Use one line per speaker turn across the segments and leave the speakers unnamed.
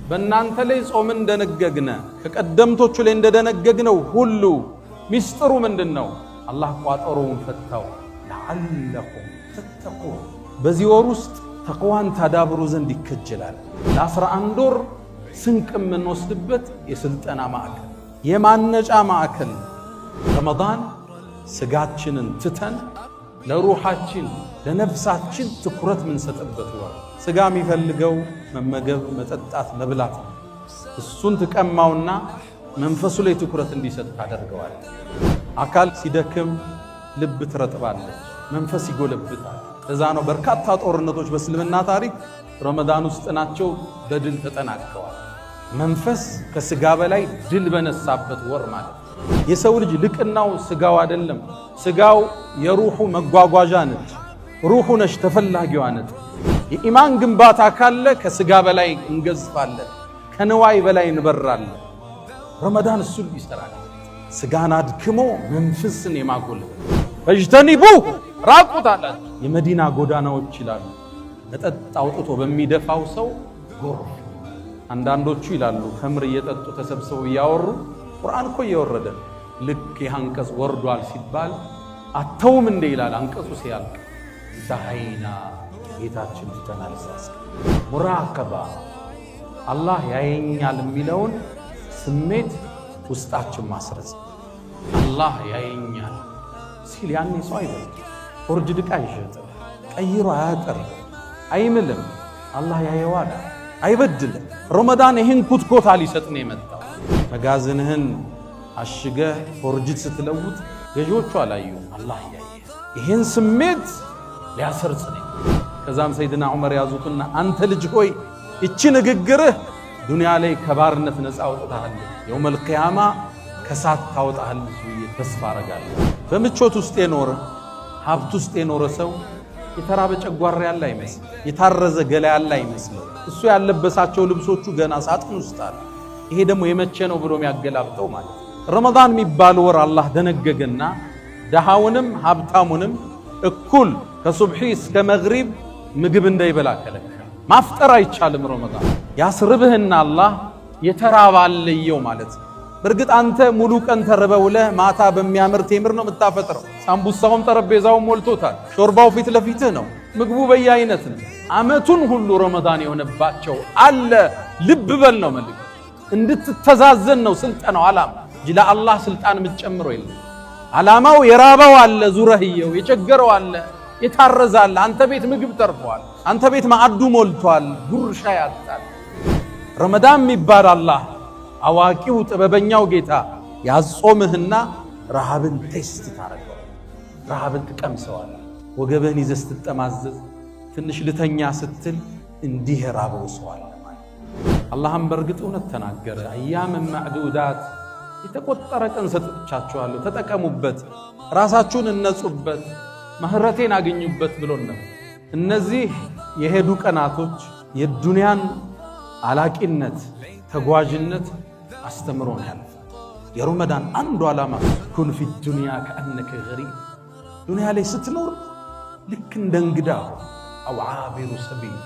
በእናንተ ላይ ጾምን ደነገግነ ከቀደምቶቹ ላይ እንደደነገግነው ሁሉ ሚስጥሩ ምንድነው? አላህ ቋጠሮውን ፈታው ለዓለኩም ተተቁን በዚህ ወር ውስጥ ተቅዋን ታዳብሩ ዘንድ ይከጀላል። ለ11 ወር ስንቅ የምንወስድበት የስልጠና ማዕከል የማነጫ ማዕከል ረመዳን ስጋችንን ትተን ለሩሃችን ለነፍሳችን ትኩረት ምንሰጥበት ወር። ስጋ የሚፈልገው መመገብ፣ መጠጣት፣ መብላት እሱን ትቀማውና መንፈሱ ላይ ትኩረት እንዲሰጥ ታደርገዋል። አካል ሲደክም ልብ ትረጥባለች፣ መንፈስ ይጎለብታል። እዛ ነው በርካታ ጦርነቶች በእስልምና ታሪክ ረመዳን ውስጥ ናቸው በድል ተጠናቀዋል። መንፈስ ከስጋ በላይ ድል በነሳበት ወር ማለት። የሰው ልጅ ልቅናው ስጋው አይደለም። ስጋው የሩሑ መጓጓዣ ነች። ሩሑ ነች ተፈላጊዋ ነች። የኢማን ግንባታ ካለ ከስጋ በላይ እንገዝፋለን፣ ከንዋይ በላይ እንበራለን። ረመዳን እሱን ይሰራል። ስጋን አድክሞ መንፈስን የማጎልበት ፈጅተኒቡ ራቁት አላቸው። የመዲና ጎዳናዎች ይላሉ መጠጥ አውጥቶ በሚደፋው ሰው ጎርፍ። አንዳንዶቹ ይላሉ ከምር እየጠጡ ተሰብስበው እያወሩ ቁርአን እኮ እየወረደ ልክ ያንቀጽ ወርዷል ሲባል አተውም እንደ ይላል አንቀጹ ሲያልቅ ዳይና ጌታችን ተናልሳስ ሙራቀባ አላህ ያየኛል የሚለውን ስሜት ውስጣችን ማስረጽ። አላህ ያየኛል ሲል ያኔ ሰው አይበል ፎርጅድ ዕቃ አይሸጥም፣ ቀይሮ አያጠርም፣ አይምልም። አላህ ያየዋል፣ አይበድልም። ረመዳን ይህን ኩትኮታ ሊሰጥ ነው የመጣው። መጋዘንህን አሽገህ ፎርጅድ ስትለውጥ ገዢዎቹ አላዩ፣ አላህ ያየ። ይህን ስሜት ሊያሰርጽ ነው። ከዛም ሰይድና ዑመር ያዙትና አንተ ልጅ ሆይ እቺ ንግግርህ ዱንያ ላይ ከባርነት ነፃ አውጥታለች፣ የውመል ቂያማ ከሳት ታወጣለች ብዬ ተስፋ አረጋለሁ። በምቾት ውስጥ የኖረ ሀብት ውስጥ የኖረ ሰው የተራበ ጨጓራ ያለ አይመስል፣ የታረዘ ገላ ያለ አይመስል። እሱ ያለበሳቸው ልብሶቹ ገና ሳጥን ውስጥ አለ። ይሄ ደግሞ የመቼ ነው ብሎ የሚያገላብጠው ማለት። ረመዳን የሚባል ወር አላህ ደነገገና ደሃውንም ሀብታሙንም እኩል ከሱብሒ እስከ መግሪብ ምግብ እንዳይበላ ከለከለ። ማፍጠር አይቻልም። ረመዳን ያስርብህና አላህ የተራበ አለየው ማለት ነው። በእርግጥ አንተ ሙሉ ቀን ተርበውለህ ማታ በሚያምር ቴምር ነው የምታፈጥረው። ሳምቡሳውም ጠረጴዛው ሞልቶታል፣ ሾርባው ፊት ለፊትህ ነው፣ ምግቡ በየአይነት ነው። አመቱን ሁሉ ረመዳን የሆነባቸው አለ። ልብ በል ነው መልክ እንድትተዛዘን ነው ስልጠናው ዓላማ እንጂ ለአላህ ስልጣን የምትጨምረው የለም። ዓላማው የራበው አለ፣ ዙረህየው የቸገረው አለ፣ የታረዘ አለ። አንተ ቤት ምግብ ተርፏል፣ አንተ ቤት ማዕዱ ሞልቷል፣ ጉርሻ ያጣል። ረመዳን የሚባል አላህ አዋቂው ጥበበኛው ጌታ ያጾምህና ረሃብን ቴስት ታረገው፣ ረሃብን ትቀምሰዋል። ወገብህን ይዘህ ስትጠማዘዝ ትንሽ ልተኛ ስትል እንዲህ ራበው ሰዋል ማለት። አላህም በእርግጥ እውነት ተናገረ። አያም ማዕዱዳት የተቆጠረ ቀን ሰጥቻችኋለሁ፣ ተጠቀሙበት፣ ራሳችሁን እነጹበት፣ ምህረቴን አገኙበት ብሎን ነው። እነዚህ የሄዱ ቀናቶች የዱንያን አላቂነት ተጓዥነት አስተምሮን ያለፈ። የረመዳን አንዱ ዓላማ ኩን ፊ ዱንያ ከአነከ ገሪብ፣ ዱንያ ላይ ስትኖር ልክ እንደ እንግዳ አው ዓቢሩ ሰቢል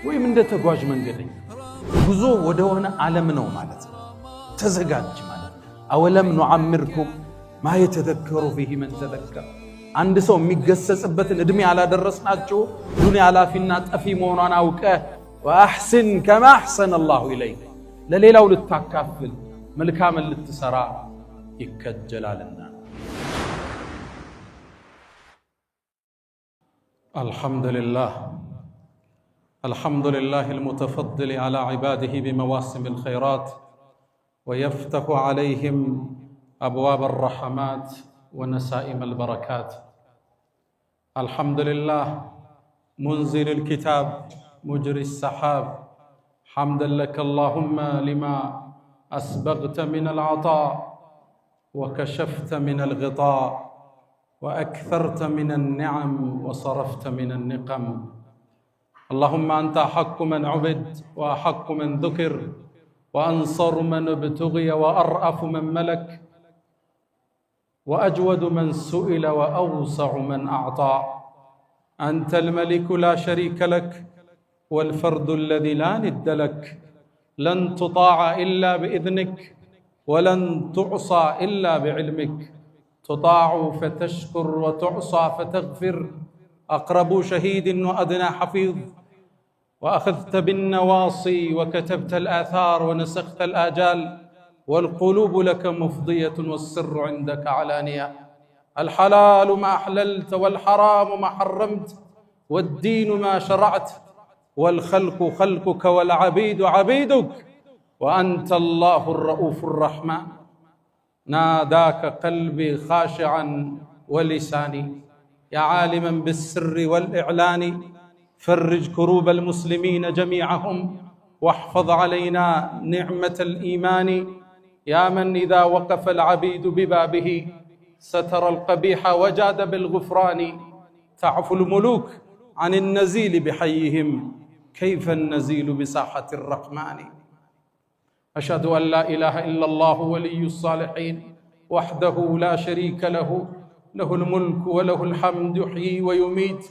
ወይም እንደ ተጓዥ መንገደኛ ጉዞ ወደሆነ ዓለም ነው ማለት ነው። ተዘጋጅ ማለት አወለም ኑዓምርኩም ማ የተዘከሩ ፊህ መን ተዘከረ። አንድ ሰው የሚገሰጽበትን እድሜ አላደረስናቸው። ዱንያ አላፊና ጠፊ መሆኗን አውቀህ ወአሕስን ከማ አሕሰነ አላሁ ኢለይክ፣ ለሌላው ልታካፍል መልካምን ልትሰራ ይከጀላልና። አልሐምዱሊላህ አልሐምዱሊላህ አልሙተፈድል ዐላ ዒባዲሂ ቢመዋሲም አልኸይራት ወየፍተሑ ዐለይሂም አብዋብ አልረሕማት ወነሳኢም አልበረካት። አልሐምዱሊላህ ሙንዚል አልኪታብ مجري السحاب. حمدا لك اللهم لما أسبغت من العطاء وكشفت من الغطاء وأكثرت من النعم وصرفت من النقم. اللهم أنت أحق من عبد وأحق من ذكر وأنصر من ابتغي وأرأف من ملك وأجود من سئل وأوسع من أعطى. أنت الملك لا شريك لك والفرد الذي لا ند لك، لن تطاع إلا بإذنك ولن تعصى إلا بعلمك تطاع فتشكر وتعصى فتغفر أقرب شهيد وأدنى حفيظ وأخذت بالنواصي وكتبت الآثار ونسخت الآجال والقلوب لك مفضية والسر عندك علانية الحلال ما أحللت والحرام ما حرمت والدين ما شرعت والخلق خلقك والعبيد عبيدك وأنت الله الرؤوف الرحمن ناداك قلبي خاشعا ولساني يا عالما بالسر والإعلان فرج كروب المسلمين جميعهم واحفظ علينا نعمة الإيمان يا من إذا وقف العبيد ببابه ستر القبيح وجاد بالغفران تعفو الملوك عن النزيل بحيهم كيف النزيل بساحة الرحمن أشهد أن لا إله إلا الله ولي الصالحين وحده لا شريك له له الملك وله الحمد يحيي ويميت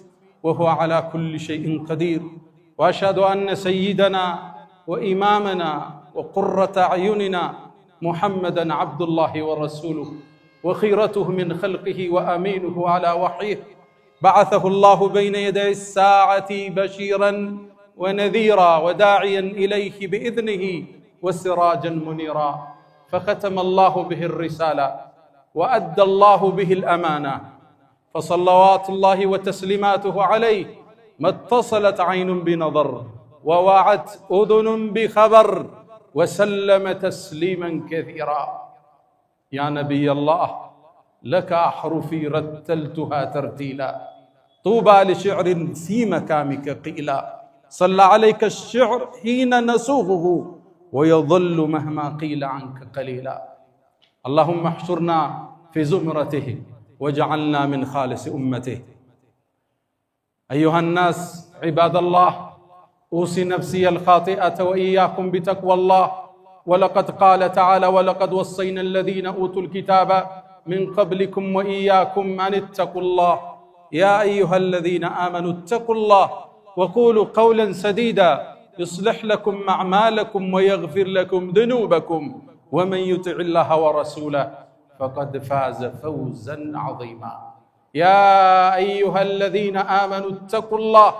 وهو على كل شيء قدير وأشهد أن سيدنا وإمامنا وقرة أعيننا محمدًا عبد الله ورسوله وخيرته من خلقه وأمينه على وحيه بعثه الله بين يدي الساعة بشيرًا ونذيرًا وداعيًا إليه بإذنه وسراجًا منيرًا فختم الله به الرسالة وأدى الله به الأمانة فصلوات الله وتسليماته عليه ما اتصلت عين بنظر ووعت أذن بخبر وسلم تسليما كثيرا يا نبي الله لك أحرفي رتلتها ترتيلا طوبى لشعر في مكامك قيلا صلى عليك الشعر حين نسوغه ويظل مهما قيل عنك قليلا اللهم احشرنا في زمرته وجعلنا من خالص أمته أيها الناس عباد الله أوصي نفسي الخاطئة وإياكم بتقوى الله ولقد قال تعالى ولقد وصينا الذين أوتوا الكتاب من قبلكم وإياكم أن اتقوا الله يا أيها الذين آمنوا اتقوا الله وقولوا قولا سديدا يصلح لكم أعمالكم ويغفر لكم ذنوبكم ومن يطع الله ورسوله فقد فاز فوزا عظيما يا أيها الذين آمنوا اتقوا الله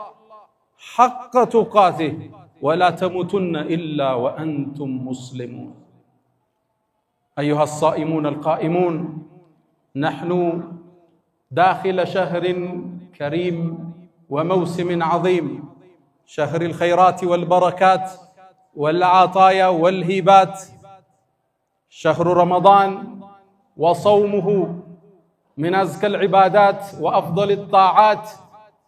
حق تقاته ولا تموتن إلا وأنتم مسلمون أيها الصائمون القائمون نحن داخل شهر كريم وموسم عظيم شهر الخيرات والبركات والعطايا والهبات شهر رمضان وصومه من أزكى العبادات وأفضل الطاعات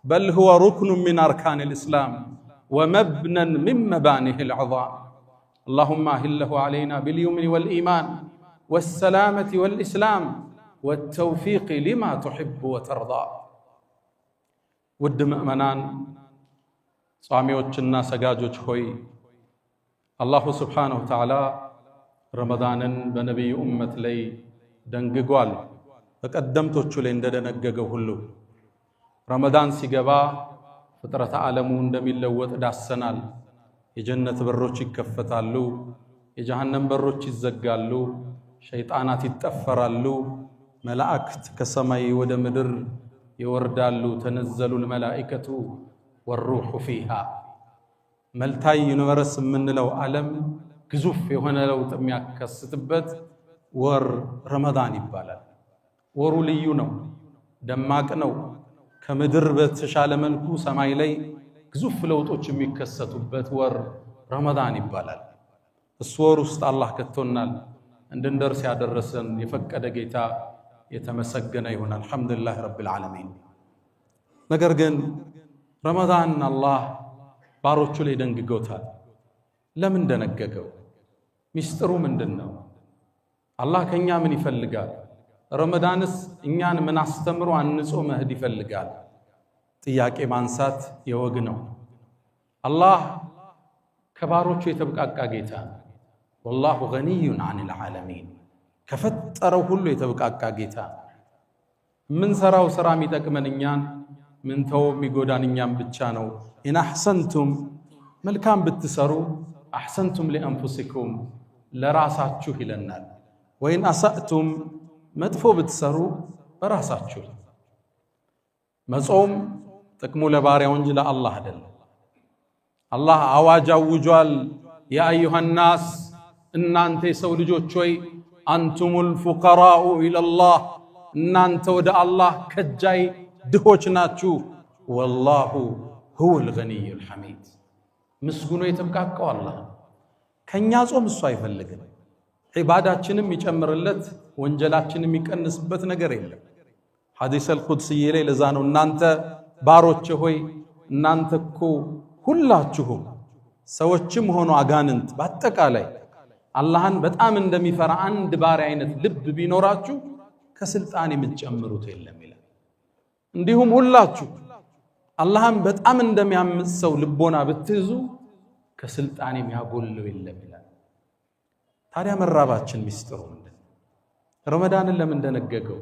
بل هو ركن من أركان الإسلام ومبنى من مبانيه العظام اللهم أهله علينا باليمن والإيمان والسلامة والإسلام والتوفيق لما تحب وترضى ود مؤمنان صاميوچنا سجاجوچ ሆይ الله سبحانه وتعالى ረመዳንን በነብዩ ኡመት ላይ ደንግጓል በቀደምቶቹ ላይ እንደደነገገው ሁሉ ረመዳን ሲገባ ፍጥረተ ዓለሙ እንደሚለወጥ ዳሰናል የጀነት በሮች ይከፈታሉ የጀሃነም በሮች ይዘጋሉ ሸይጣናት ይጠፈራሉ መላእክት ከሰማይ ወደ ምድር ይወርዳሉ ተነዘሉ الملائكة والروح فيها መልታይ ዩኒቨርስ ምንለው ዓለም ግዙፍ የሆነ ለውጥ የሚያከስትበት ወር ረመዳን ይባላል ወሩ ልዩ ነው ደማቅ ነው ከምድር በተሻለ መልኩ ሰማይ ላይ ግዙፍ ለውጦች የሚከሰቱበት ወር ረመዳን ይባላል እሱ ወር ውስጥ አላህ ከቶናል እንድንደርስ ያደረሰን የፈቀደ ጌታ የተመሰገነ ይሁን አልহামዱሊላህ ረብል ዓለሚን ነገር ግን ረመዳን አላህ ባሮቹ ላይ ደንግጎታል ለምን ደነገገው ሚስጥሩ ምንድነው አላህ ከኛ ምን ይፈልጋል ረመዳንስ እኛን ምን አስተምሮ አንጾ መህድ ይፈልጋል ጥያቄ ማንሳት የወግ ነው አላህ ከባሮቹ የተብቃቃ ጌታ والله غني عن العالمين ከፈጠረው ሁሉ የተብቃቃ ጌታ ምን ሰራው ስራ የሚጠቅመን እኛን ምን ተው የሚጎዳን እኛን ብቻ ነው ኢን አህሰንቱም መልካም ብትሰሩ أحسنتم لأنفسكم لراساتشو ይለናል وإن أسأتم መጥፎ ብትሰሩ በራሳችሁ መጾም ጥቅሙ ለባሪያው እንጂ ለአላህ አይደለም አላህ አዋጅ አውጇል ያ አዩሃ الناس እናንተ የሰው ልጆች ሆይ አንቱሙል ፉቀራኡ ኢለላህ እናንተ ወደ አላህ ከጃይ ድሆች ናችሁ ወላሁ ሁወል ገኒዩል ሐሚድ ምስጉኖ የተብቃቀው አላህ ከኛ ጾም እሱ አይፈልግም ዒባዳችንም ይጨምርለት ወንጀላችንም ይቀንስበት ነገር የለም ሐዲስ አልቁድሲ ላይ ለዛ ነው እናንተ ባሮች ሆይ እናንተ እኮ ሁላችሁም ሰዎችም ሆኖ አጋንንት በአጠቃላይ አላህን በጣም እንደሚፈራ አንድ ባሪያ አይነት ልብ ቢኖራችሁ ከስልጣን የምትጨምሩት የለም ይላል እንዲሁም ሁላችሁ አላህን በጣም እንደሚያምጽ ሰው ልቦና ብትይዙ ከስልጣን የሚያጎለው የለም ይላል ታዲያ መራባችን ሚስጥሩ ምንድነው ረመዳንን ለምን እንደነገገው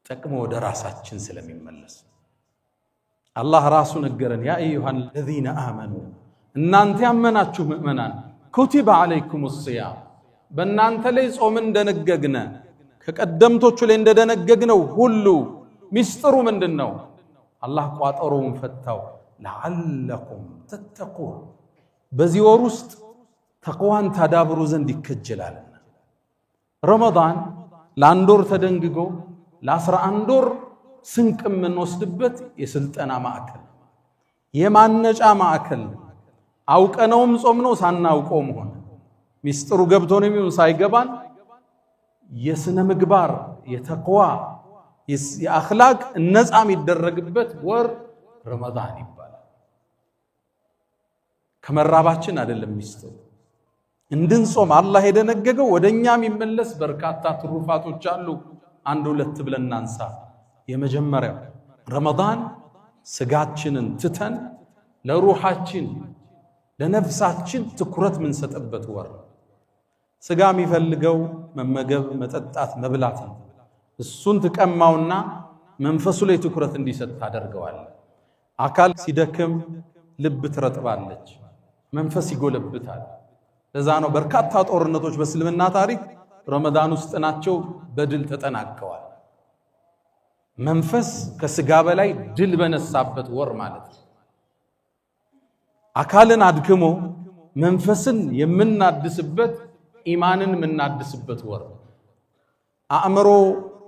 ጠቅሞ ወደ ራሳችን ስለሚመለስ አላህ ራሱ ነገረን ያ አዩሃ الذين آمنوا እናንተ ያመናችሁ ሙእመናን ኩቲበ አለይኩሙስ ሲያም በእናንተ ላይ ጾም እንደነገግነ ከቀደምቶቹ ላይ እንደደነገግነው ሁሉ ሚስጥሩ ምንድነው አላህ ቋጠሮውን ፈታው ለዓለኩም ተተቁን በዚህ ወር ውስጥ ተቅዋን ታዳብሩ ዘንድ ይከጀላልና ረመዳን ለአንድ ወር ተደንግጎ ለ11 ወር ስንቅ የምንወስድበት የስልጠና ማዕከል የማነጫ ማዕከል አውቀነውም ጾም ነው ሳናውቀውም ሆነ ሚስጥሩ ገብቶን የሚሆን ሳይገባን የስነ ምግባር የተቅዋ የአኽላቅ ነፃ የሚደረግበት ወር ረመዳን ይባላል ከመራባችን አይደለም ሚስጥሩ እንድንጾም አላህ የደነገገው ወደኛም ይመለስ በርካታ ትሩፋቶች አሉ አንድ ሁለት ብለን እናንሳ የመጀመሪያው ረመዳን ስጋችንን ትተን ለሩሃችን ለነፍሳችን ትኩረት ምን ሰጠበት ወር ስጋ የሚፈልገው መመገብ መጠጣት መብላት ነው እሱን ተቀማውና መንፈሱ ላይ ትኩረት እንዲሰጥ ታደርገዋል አካል ሲደክም ልብ ትረጥባለች መንፈስ ይጎለብታል ለዛ ነው በርካታ ጦርነቶች በእስልምና ታሪክ ረመዳን ውስጥ ናቸው በድል ተጠናቀዋል መንፈስ ከስጋ በላይ ድል በነሳበት ወር ማለት ነው አካልን አድክሞ መንፈስን የምናድስበት ኢማንን የምናድስበት ወር አእምሮ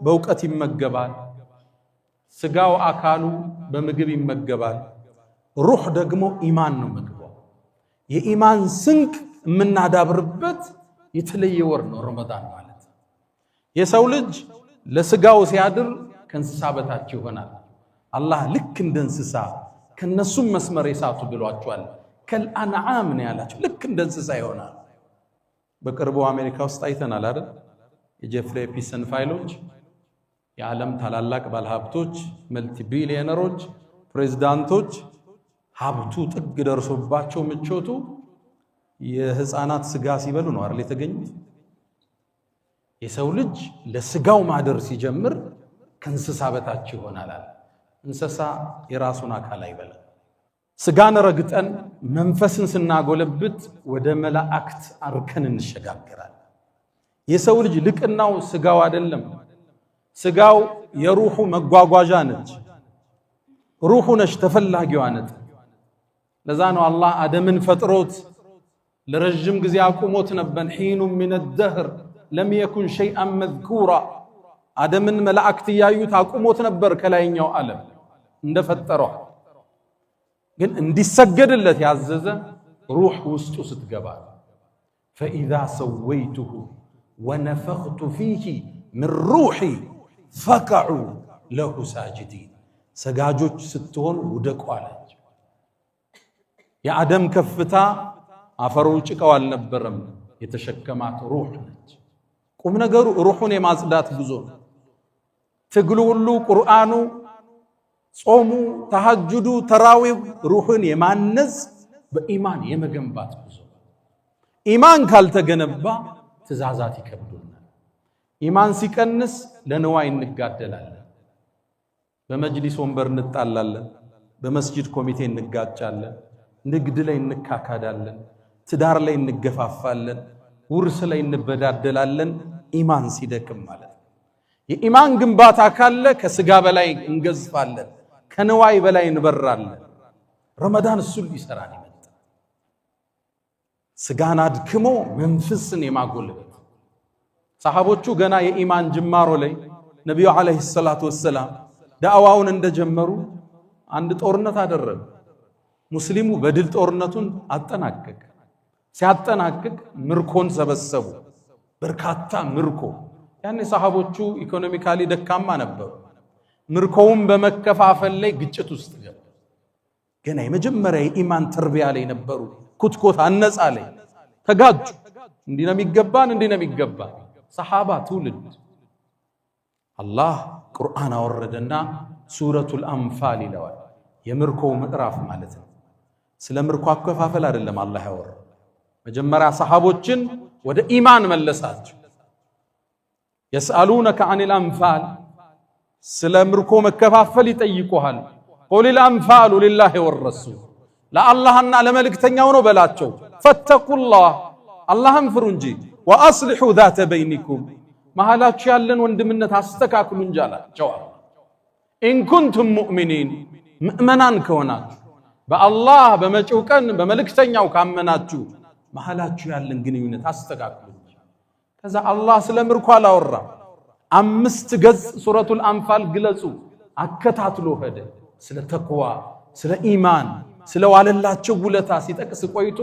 በእውቀት ይመገባል ስጋው አካሉ በምግብ ይመገባል ሩህ ደግሞ ኢማን ነው ምግቡ የኢማን ስንቅ የምናዳብርበት የተለየ ወር ነው ረመዳን ማለት የሰው ልጅ ለስጋው ሲያድር ከእንስሳ በታች ይሆናል አላህ ልክ እንደ እንስሳ ከነሱም መስመር የሳቱ ብሏቸዋል ከልአንዓም ነው ያላቸው ልክ እንደ እንስሳ ይሆናል በቅርቡ አሜሪካ ውስጥ አይተናል አይደል የጄፍሪ ፒሰን ፋይሎች የዓለም ታላላቅ ባለሀብቶች መልቲ ቢሊዮነሮች ፕሬዝዳንቶች ሀብቱ ጥግ ደርሶባቸው ምቾቱ የህፃናት ስጋ ሲበሉ ነው አይደል የተገኙት የሰው ልጅ ለስጋው ማደር ሲጀምር ከእንስሳ በታች ይሆናል እንስሳ የራሱን አካል አይበላም ስጋን ረግጠን መንፈስን ስናጎለብት ወደ መላእክት አርከን እንሸጋገራለን የሰው ልጅ ልቅናው ስጋው አይደለም ስጋው የሩሁ መጓጓዣ ነች ሩሁ ነች ተፈላጊዋ ነች ለዛ ነው አላህ አደምን ፈጥሮት ለረጅም ጊዜ አቁሞት ነበር ሒኑ من الدهر لم يكن شيئا مذكورا አደምን መላእክት ያዩት አቁሞት ነበር ከላይኛው ዓለም እንደፈጠረው ግን እንዲሰገድለት ያዘዘ ሩህ ውስጡ ስትገባ فإذا سويته ونفخت فيه من روحي فقعوا له ساجدين ሰጋጆች ስትሆን ውደቁ አለች የአደም ከፍታ አፈሩ ጭቃው አልነበረም የተሸከማት ሩህ ነች ቁም ነገሩ ሩሁን የማጽዳት ጉዞ ትግሉ ሁሉ ቁርአኑ ጾሙ ተሐጁዱ ተራዊው ሩህን የማነጽ በኢማን የመገንባት ጉዞ ኢማን ካልተገነባ ትእዛዛት ይከብዱናል ኢማን ሲቀንስ ለንዋይ እንጋደላለን በመጅሊስ ወንበር እንጣላለን በመስጂድ ኮሚቴ እንጋጫለን ንግድ ላይ እንካካዳለን ትዳር ላይ እንገፋፋለን፣ ውርስ ላይ እንበዳደላለን። ኢማን ሲደክም ማለት የኢማን ግንባታ ካለ ከስጋ በላይ እንገዝፋለን፣ ከነዋይ በላይ እንበራለን። ረመዳን እሱን ሊሰራን ይመጣ ስጋን አድክሞ መንፈስን የማጎልበት ሰሃቦቹ ገና የኢማን ጅማሮ ላይ ነብዩ አለይሂ ሰላቱ ወሰላም ዳዕዋውን እንደጀመሩ አንድ ጦርነት አደረጉ። ሙስሊሙ በድል ጦርነቱን አጠናቀቀ። ሲያጠናቅቅ ምርኮን ሰበሰቡ፣ በርካታ ምርኮ። ያኔ ሰሃቦቹ ኢኮኖሚካሊ ደካማ ነበሩ። ምርኮውን በመከፋፈል ላይ ግጭት ውስጥ ገቡ። ገና የመጀመሪያ የኢማን ተርቢያ ላይ ነበሩ። ኩትኮት አነጻ ላይ ተጋጁ። እንዲህ ነው የሚገባን፣ እንዲህ ነው የሚገባን። ሰሃባ ትውልድ አላህ ቁርአን አወረደና ሱረቱል አንፋል ይለዋል። የምርኮው ምዕራፍ ማለት ነው። ስለ ምርኮ አከፋፈል አይደለም አላህ ያወራው። መጀመሪያ ሰሃቦችን ወደ ኢማን መለሳቸው። يسألونك عن الأنفال ስለ ምርኮ መከፋፈል ይጠይቁሃል። قل الأنفال لله والرسول ለአላህና ለመልእክተኛው ነው በላቸው። ፈተቁላህ አላህን ፍሩ እንጂ وأصلحوا ذات بينكم መሐላችሁ ያለን ወንድምነት አስተካክሉ እንጂ አላቸው። إن كنتم مؤمنين ምእመናን ከሆናችሁ በአላህ በመጪው ቀን በመልእክተኛው ካመናችሁ መሐላችሁ ያለን ግንኙነት አስተካክሉ። ከዛ አላህ ስለ ምርኮ አላወራ። 5 ገጽ ሱረቱል አንፋል ግለጹ አከታትሎ ሄደ። ስለ ተቅዋ፣ ስለ ኢማን፣ ስለ ዋለላቸው ውለታ ሲጠቅስ ቆይቶ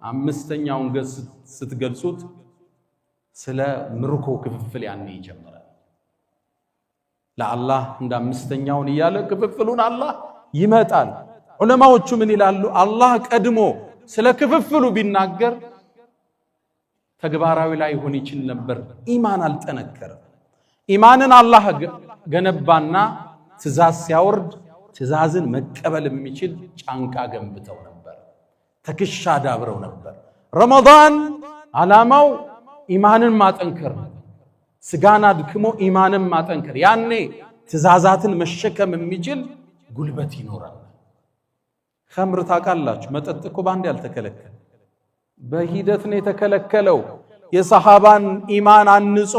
5ኛውን ገጽ ስትገልጹት ስለ ምርኮ ክፍፍል ያኔ ይጀምራል። ለአላህ እንደ 5ኛውን እያለ ክፍፍሉን አላህ ይመጣል። ዑለማዎቹ ምን ይላሉ? አላህ ቀድሞ ስለ ክፍፍሉ ቢናገር ተግባራዊ ላይ ሆን ይችል ነበር። ኢማን አልጠነከረም። ኢማንን አላህ ገነባና ትእዛዝ ሲያወርድ ትእዛዝን መቀበል የሚችል ጫንቃ ገንብተው ነበር፣ ተክሻ ዳብረው ነበር። ረመዳን ዓላማው ኢማንን ማጠንከር ነው። ስጋን አድክሞ ኢማንን ማጠንከር፣ ያኔ ትእዛዛትን መሸከም የሚችል ጉልበት ይኖራል። ኸምር ታውቃላችሁ፣ መጠጥ እኮ ባንዴ ያልተከለከለ በሂደት ነው የተከለከለው። የሰሃባን ኢማን አንጾ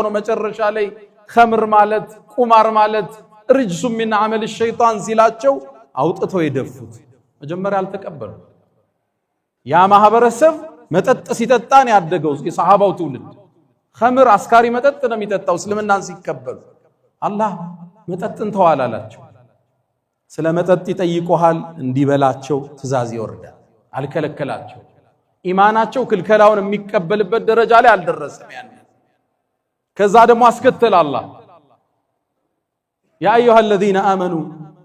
ነው መጨረሻ ላይ ኸምር ማለት ቁማር ማለት ርጅሱ ሚን አመል ሸይጣን ሲላቸው አውጥተው የደፉት። መጀመሪያ አልተቀበሉ። ያ ማህበረሰብ መጠጥ ሲጠጣን ያደገው የሰሃባው ትውልድ ኸምር አስካሪ መጠጥ ነው የሚጠጣው። እስልምናን ሲቀበሉ አላህ መጠጥን ተዋላላቸው። ስለ መጠጥ ይጠይቁሃል እንዲበላቸው ትእዛዝ ይወርዳል። አልከለከላቸው። ኢማናቸው ክልከላውን የሚቀበልበት ደረጃ ላይ አልደረሰም። ያኔ ከዛ ደግሞ አስከተለ አላህ ያ አዩሃ الذين آمنوا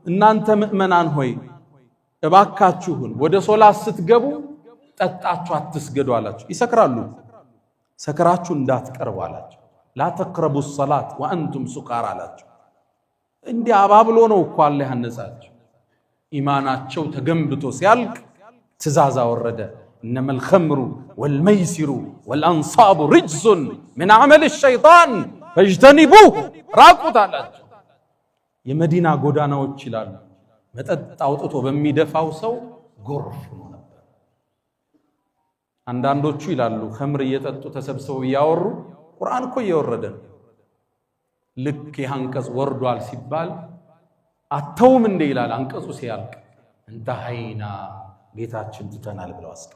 እናንተ ምእመናን ሆይ እባካችሁን ወደ ሶላት ስትገቡ ጠጣችሁ አትስገዱ አላቸው። ይሰክራሉ፣ ሰክራችሁ እንዳትቀርቡ አላቸው። لا تقربوا الصلاة وأنتم سكارى አላቸው። እንዲህ አባብሎ ነው እኮ አላህ ያነጻቸው። ኢማናቸው ተገንብቶ ሲያልቅ ትእዛዝ አወረደ። إنما الخمر والميسر والأنصاب رجس من عمل الشيطان فاجتنبوه راقوت አላቸው። የመዲና ጎዳናዎች ይላሉ መጠጥ አውጥቶ በሚደፋው ሰው ጎርፍ ነው ነበር። አንዳንዶቹ ይላሉ ኸምር እየጠጡ ተሰብስበው ያወሩ ቁርአን እኮ እየወረደ ነው። ልክ ያንቀጽ ወርዷል ሲባል አተውም እንደ ይላል አንቀጹ ሲያልቅ እንተሃይና ጌታችን ትተናል ብለው አስቀ